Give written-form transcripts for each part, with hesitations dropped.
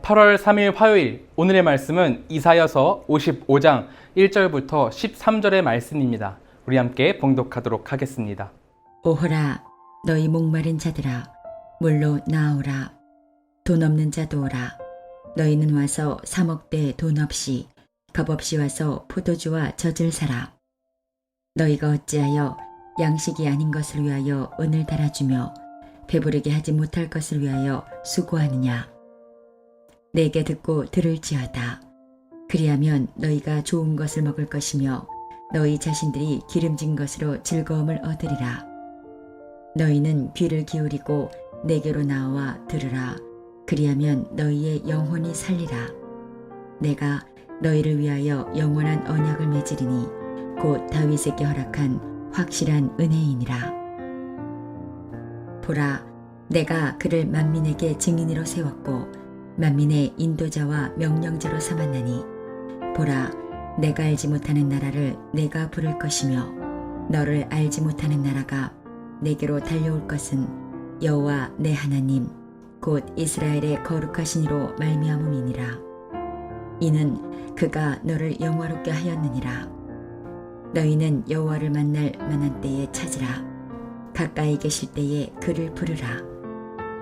8월 3일 화요일, 오늘의 말씀은 이사야서 55장 1절부터 13절의 말씀입니다. 우리 함께 봉독하도록 하겠습니다. 오호라, 너희 목마른 자들아, 물로 나오라. 돈 없는 자도 오라. 너희는 와서 사 먹되 돈 없이, 값없이 와서 포도주와 젖을 사라. 너희가 어찌하여 양식이 아닌 것을 위하여 은을 달아주며 배부르게 하지 못할 것을 위하여 수고하느냐. 내게 듣고 들을지어다. 그리하면 너희가 좋은 것을 먹을 것이며 너희 자신들이 기름진 것으로 즐거움을 얻으리라. 너희는 귀를 기울이고 내게로 나와 들으라. 그리하면 너희의 영혼이 살리라. 내가 너희를 위하여 영원한 언약을 맺으리니 곧 다윗에게 허락한 확실한 은혜이니라. 보라, 내가 그를 만민에게 증인으로 세웠고 만민의 인도자와 명령자로 삼았나니, 보라, 내가 알지 못하는 나라를 내가 부를 것이며 너를 알지 못하는 나라가 내게로 달려올 것은 여호와 내 하나님 곧 이스라엘의 거룩하신 이로 말미암음이니라. 이는 그가 너를 영화롭게 하였느니라. 너희는 여호와를 만날 만한 때에 찾으라. 가까이 계실 때에 그를 부르라.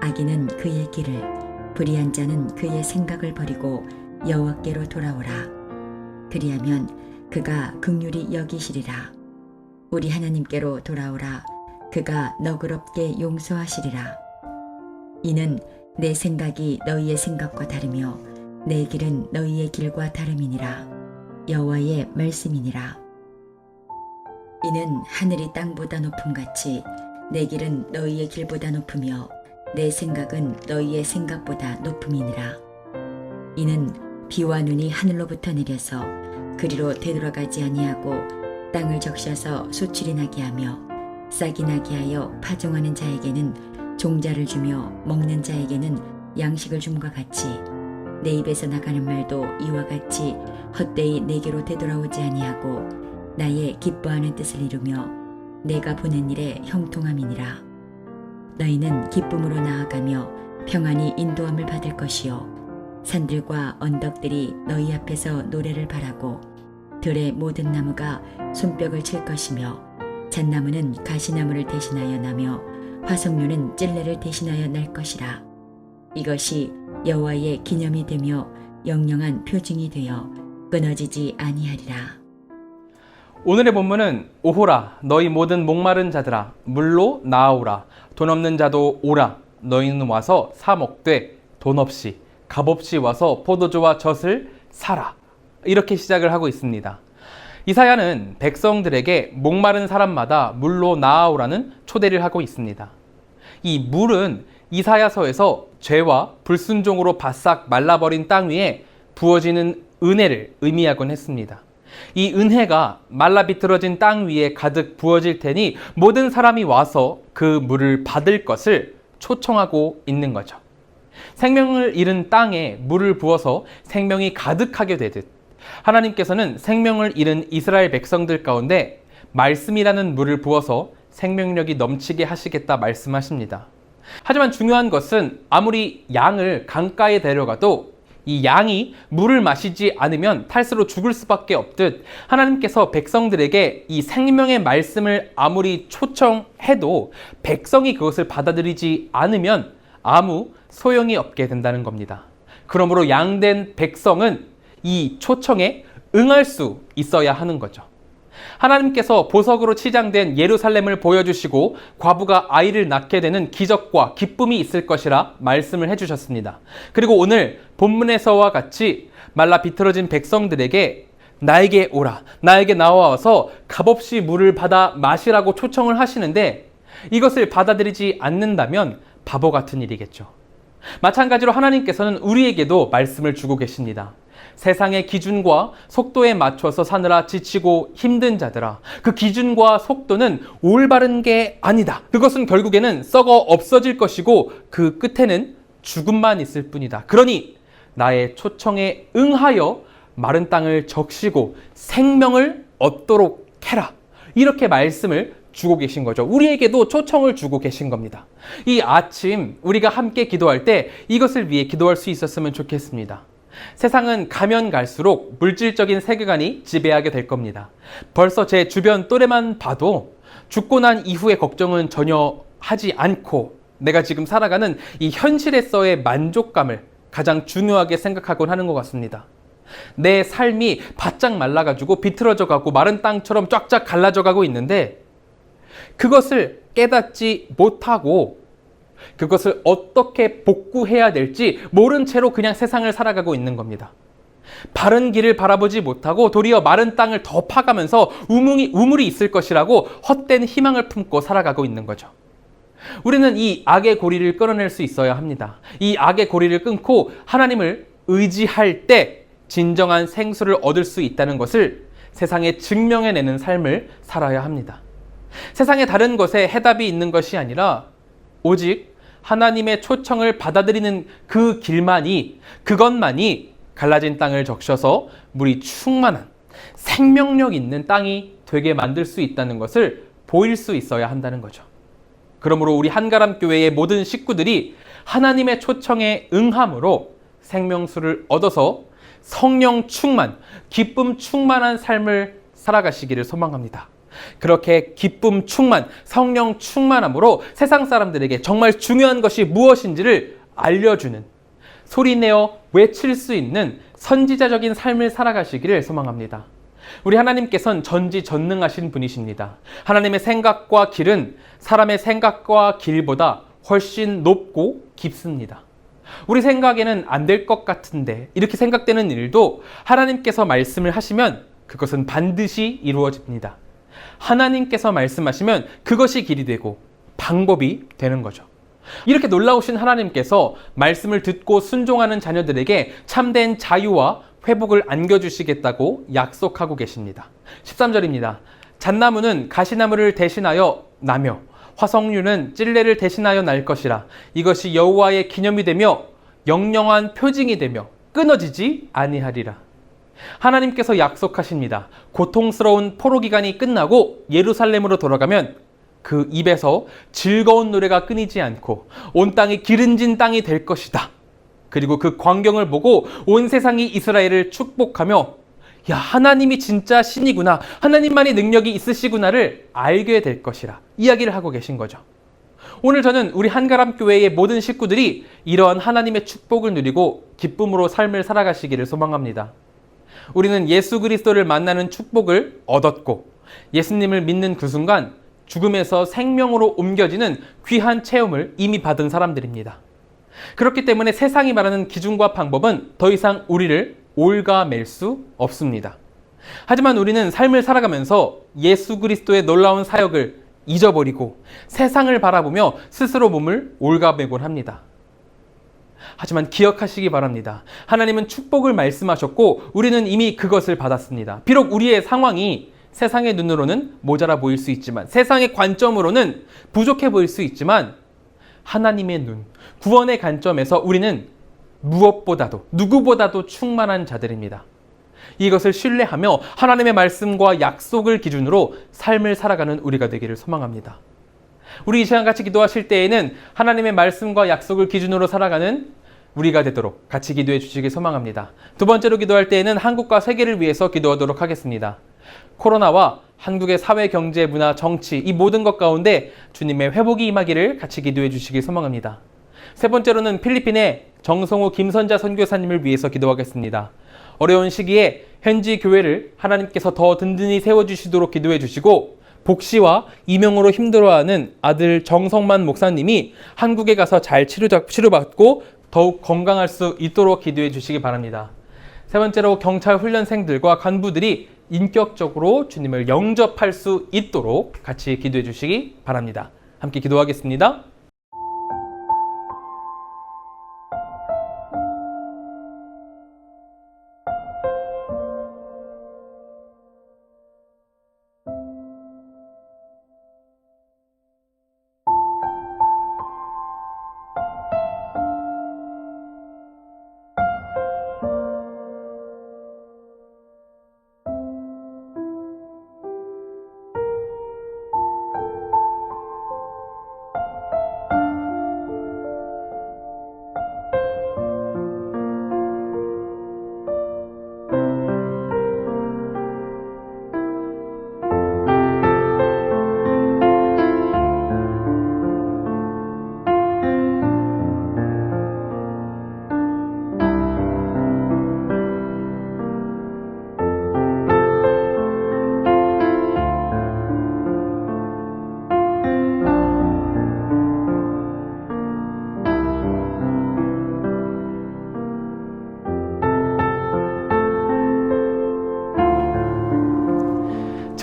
악인은 그의 길을, 불의한 자는 그의 생각을 버리고 여호와께로 돌아오라. 그리하면 그가 긍휼히 여기시리라. 우리 하나님께로 돌아오라. 그가 너그럽게 용서하시리라. 이는 내 생각이 너희의 생각과 다르며 내 길은 너희의 길과 다름이니라. 여호와의 말씀이니라. 이는 하늘이 땅보다 높음같이 내 길은 너희의 길보다 높으며 내 생각은 너희의 생각보다 높음이니라. 이는 비와 눈이 하늘로부터 내려서 그리로 되돌아가지 아니하고 땅을 적셔서 수출이 나게 하며 싹이 나게 하여 파종하는 자에게는 종자를 주며 먹는 자에게는 양식을 줌과 같이 내 입에서 나가는 말도 이와 같이 헛되이 내게로 되돌아오지 아니하고 나의 기뻐하는 뜻을 이루며 내가 보낸 일에 형통함이니라. 너희는 기쁨으로 나아가며 평안히 인도함을 받을 것이요 산들과 언덕들이 너희 앞에서 노래를 바라고 들의 모든 나무가 손뼉을 칠 것이며 잣나무는 가시나무를 대신하여 나며 화석류는 찔레를 대신하여 날 것이라. 이것이 여호와의 기념이 되며 영영한 표징이 되어 끊어지지 아니하리라. 오늘의 본문은 오호라, 너희 모든 목마른 자들아, 물로 나아오라. 돈 없는 자도 오라. 너희는 와서 사 먹되 돈 없이, 값없이 와서 포도주와 젖을 사라. 이렇게 시작을 하고 있습니다. 이사야는 백성들에게 목마른 사람마다 물로 나아오라는 초대를 하고 있습니다. 이 물은 이사야서에서 죄와 불순종으로 바싹 말라버린 땅 위에 부어지는 은혜를 의미하곤 했습니다. 이 은혜가 말라 비틀어진 땅 위에 가득 부어질 테니 모든 사람이 와서 그 물을 받을 것을 초청하고 있는 거죠. 생명을 잃은 땅에 물을 부어서 생명이 가득하게 되듯 하나님께서는 생명을 잃은 이스라엘 백성들 가운데 말씀이라는 물을 부어서 생명력이 넘치게 하시겠다 말씀하십니다. 하지만 중요한 것은 아무리 양을 강가에 데려가도 이 양이 물을 마시지 않으면 탈수로 죽을 수밖에 없듯 하나님께서 백성들에게 이 생명의 말씀을 아무리 초청해도 백성이 그것을 받아들이지 않으면 아무 소용이 없게 된다는 겁니다. 그러므로 양된 백성은 이 초청에 응할 수 있어야 하는 거죠. 하나님께서 보석으로 치장된 예루살렘을 보여주시고 과부가 아이를 낳게 되는 기적과 기쁨이 있을 것이라 말씀을 해주셨습니다. 그리고 오늘 본문에서와 같이 말라 비틀어진 백성들에게 나에게 오라, 나에게 나와서 값없이 물을 받아 마시라고 초청을 하시는데 이것을 받아들이지 않는다면 바보 같은 일이겠죠. 마찬가지로 하나님께서는 우리에게도 말씀을 주고 계십니다. 세상의 기준과 속도에 맞춰서 사느라 지치고 힘든 자들아, 그 기준과 속도는 올바른 게 아니다. 그것은 결국에는 썩어 없어질 것이고 그 끝에는 죽음만 있을 뿐이다. 그러니 나의 초청에 응하여 마른 땅을 적시고 생명을 얻도록 해라. 이렇게 말씀을 주고 계신 거죠. 우리에게도 초청을 주고 계신 겁니다. 이 아침 우리가 함께 기도할 때 이것을 위해 기도할 수 있었으면 좋겠습니다. 세상은 가면 갈수록 물질적인 세계관이 지배하게 될 겁니다. 벌써 제 주변 또래만 봐도 죽고 난 이후의 걱정은 전혀 하지 않고 내가 지금 살아가는 이 현실에서의 만족감을 가장 중요하게 생각하곤 하는 것 같습니다. 내 삶이 바짝 말라가지고 비틀어져 가고 마른 땅처럼 쫙쫙 갈라져 가고 있는데 그것을 깨닫지 못하고 그것을 어떻게 복구해야 될지 모른 채로 그냥 세상을 살아가고 있는 겁니다. 바른 길을 바라보지 못하고 도리어 마른 땅을 더 파가면서 우물이 있을 것이라고 헛된 희망을 품고 살아가고 있는 거죠. 우리는 이 악의 고리를 끊어낼 수 있어야 합니다. 이 악의 고리를 끊고 하나님을 의지할 때 진정한 생수를 얻을 수 있다는 것을 세상에 증명해내는 삶을 살아야 합니다. 세상의 다른 것에 해답이 있는 것이 아니라 오직 하나님의 초청을 받아들이는 그 길만이, 그것만이 갈라진 땅을 적셔서 물이 충만한 생명력 있는 땅이 되게 만들 수 있다는 것을 보일 수 있어야 한다는 거죠. 그러므로 우리 한가람교회의 모든 식구들이 하나님의 초청에 응함으로 생명수를 얻어서 성령 충만, 기쁨 충만한 삶을 살아가시기를 소망합니다. 그렇게 기쁨 충만, 성령 충만함으로 세상 사람들에게 정말 중요한 것이 무엇인지를 알려주는, 소리내어 외칠 수 있는 선지자적인 삶을 살아가시기를 소망합니다. 우리 하나님께서는 전지전능하신 분이십니다. 하나님의 생각과 길은 사람의 생각과 길보다 훨씬 높고 깊습니다. 우리 생각에는 안 될 것 같은데 이렇게 생각되는 일도 하나님께서 말씀을 하시면 그것은 반드시 이루어집니다. 하나님께서 말씀하시면 그것이 길이 되고 방법이 되는 거죠. 이렇게 놀라우신 하나님께서 말씀을 듣고 순종하는 자녀들에게 참된 자유와 회복을 안겨주시겠다고 약속하고 계십니다. 13절입니다. 잣나무는 가시나무를 대신하여 나며 화석류는 찔레를 대신하여 날 것이라. 이것이 여호와의 기념이 되며 영영한 표징이 되며 끊어지지 아니하리라. 하나님께서 약속하십니다. 고통스러운 포로 기간이 끝나고 예루살렘으로 돌아가면 그 입에서 즐거운 노래가 끊이지 않고 온 땅이 기름진 땅이 될 것이다. 그리고 그 광경을 보고 온 세상이 이스라엘을 축복하며 야, 하나님이 진짜 신이구나, 하나님만이 능력이 있으시구나를 알게 될 것이라 이야기를 하고 계신 거죠. 오늘 저는 우리 한가람교회의 모든 식구들이 이러한 하나님의 축복을 누리고 기쁨으로 삶을 살아가시기를 소망합니다. 우리는 예수 그리스도를 만나는 축복을 얻었고 예수님을 믿는 그 순간 죽음에서 생명으로 옮겨지는 귀한 체험을 이미 받은 사람들입니다. 그렇기 때문에 세상이 말하는 기준과 방법은 더 이상 우리를 올가맬 수 없습니다. 하지만 우리는 삶을 살아가면서 예수 그리스도의 놀라운 사역을 잊어버리고 세상을 바라보며 스스로 몸을 올가매곤 합니다. 하지만 기억하시기 바랍니다. 하나님은 축복을 말씀하셨고 우리는 이미 그것을 받았습니다. 비록 우리의 상황이 세상의 눈으로는 모자라 보일 수 있지만, 세상의 관점으로는 부족해 보일 수 있지만 하나님의 눈, 구원의 관점에서 우리는 무엇보다도 누구보다도 충만한 자들입니다. 이것을 신뢰하며 하나님의 말씀과 약속을 기준으로 삶을 살아가는 우리가 되기를 소망합니다. 우리 이 시간 같이 기도하실 때에는 하나님의 말씀과 약속을 기준으로 살아가는 우리가 되도록 같이 기도해 주시길 소망합니다. 두 번째로 기도할 때에는 한국과 세계를 위해서 기도하도록 하겠습니다. 코로나와 한국의 사회, 경제, 문화, 정치 이 모든 것 가운데 주님의 회복이 임하기를 같이 기도해 주시길 소망합니다. 세 번째로는 필리핀의 정성호 김선자 선교사님을 위해서 기도하겠습니다. 어려운 시기에 현지 교회를 하나님께서 더 든든히 세워주시도록 기도해 주시고 복시와 이명으로 힘들어하는 아들 정성만 목사님이 한국에 가서 잘 치료받고 더욱 건강할 수 있도록 기도해 주시기 바랍니다. 세 번째로 경찰 훈련생들과 간부들이 인격적으로 주님을 영접할 수 있도록 같이 기도해 주시기 바랍니다. 함께 기도하겠습니다.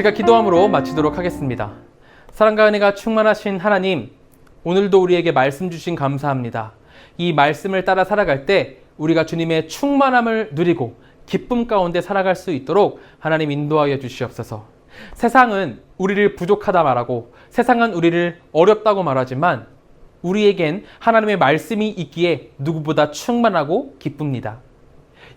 제가 기도함으로 마치도록 하겠습니다. 사랑과 은혜가 충만하신 하나님, 오늘도 우리에게 말씀 주신 감사합니다. 이 말씀을 따라 살아갈 때 우리가 주님의 충만함을 누리고 기쁨 가운데 살아갈 수 있도록 하나님 인도하여 주시옵소서. 세상은 우리를 부족하다 말하고 세상은 우리를 어렵다고 말하지만 우리에겐 하나님의 말씀이 있기에 누구보다 충만하고 기쁩니다.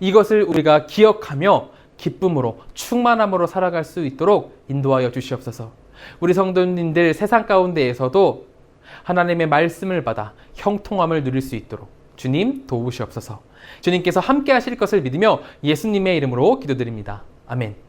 이것을 우리가 기억하며 기쁨으로 충만함으로 살아갈 수 있도록 인도하여 주시옵소서. 우리 성도님들 세상 가운데에서도 하나님의 말씀을 받아 형통함을 누릴 수 있도록 주님 도우시옵소서. 주님께서 함께 하실 것을 믿으며 예수님의 이름으로 기도드립니다. 아멘.